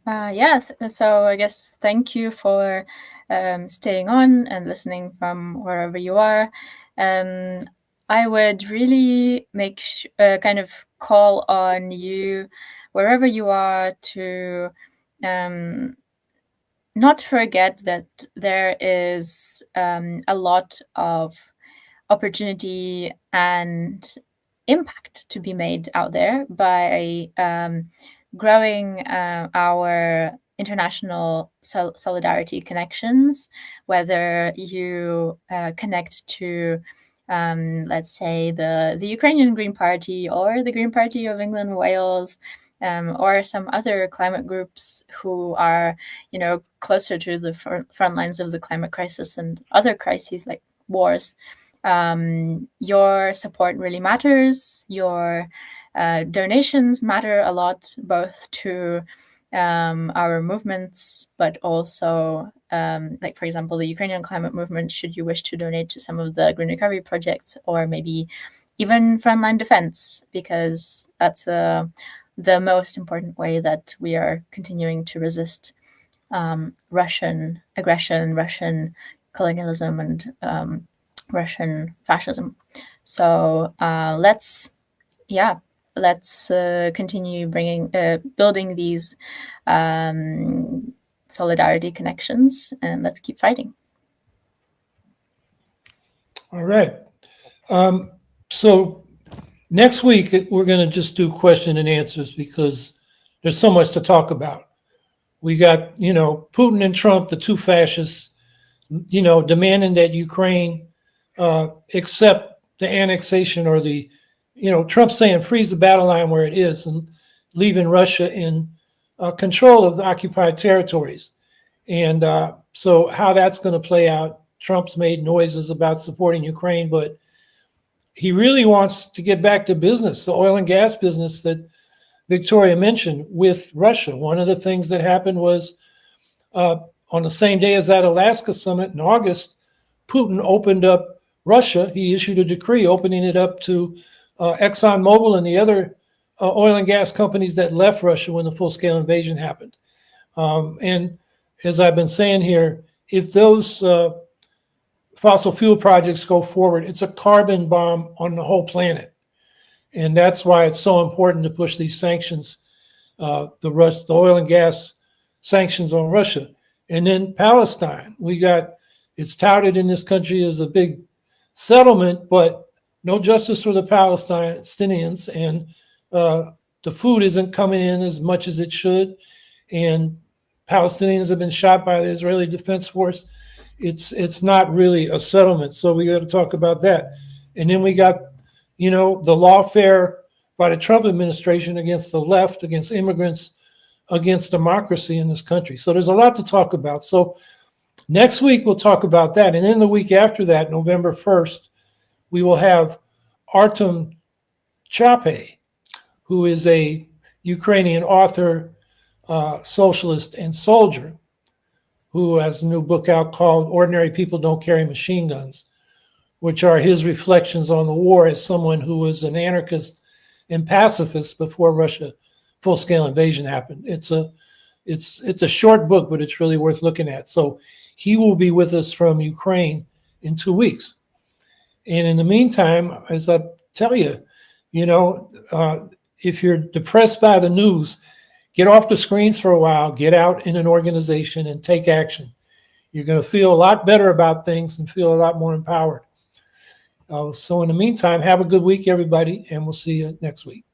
So I guess thank you for staying on and listening from wherever you are. I would really kind of call on you, wherever you are, to not forget that there is a lot of opportunity and impact to be made out there by growing our international solidarity connections, whether you connect to, let's say, the Ukrainian Green Party or the Green Party of England and Wales, or some other climate groups who are, closer to the front lines of the climate crisis and other crises like wars. Your support really matters. Your donations matter a lot, both to our movements, but also, for example, the Ukrainian climate movement, should you wish to donate to some of the green recovery projects, or maybe even frontline defense, because that's the most important way that we are continuing to resist Russian aggression, Russian colonialism, and Russian fascism. So let's continue building these solidarity connections, and let's keep fighting. All right. So next week, we're going to just do question and answers, because there's so much to talk about. We got, Putin and Trump, the two fascists, demanding that Ukraine accept the annexation, or the, Trump saying freeze the battle line where it is and leaving Russia in control of the occupied territories. And so how that's going to play out, Trump's made noises about supporting Ukraine, but he really wants to get back to business, the oil and gas business that Viktoriya mentioned with Russia. One of the things that happened was on the same day as that Alaska summit in August, Putin opened up Russia. He issued a decree opening it up to ExxonMobil and the other oil and gas companies that left Russia when the full-scale invasion happened. And as I've been saying here, if those fossil fuel projects go forward, it's a carbon bomb on the whole planet. And that's why it's so important to push these sanctions, the oil and gas sanctions on Russia. And then Palestine, it's touted in this country as a big settlement, but no justice for the Palestinians, and the food isn't coming in as much as it should, and Palestinians have been shot by the Israeli Defense Force. It's not really a settlement, so we got to talk about that. And then we got, the lawfare by the Trump administration against the left, against immigrants, against democracy in this country. So there's a lot to talk about. So next week we'll talk about that, and then the week after that, November 1st, we will have Artem Chape, who is a Ukrainian author, socialist, and soldier, who has a new book out called Ordinary People Don't Carry Machine Guns, which are his reflections on the war as someone who was an anarchist and pacifist before Russia full-scale invasion happened. It's a short book, but it's really worth looking at. So he will be with us from Ukraine in 2 weeks. And in the meantime, as I tell you, if you're depressed by the news, get off the screens for a while, get out in an organization and take action. You're going to feel a lot better about things and feel a lot more empowered. So in the meantime, have a good week, everybody, and we'll see you next week.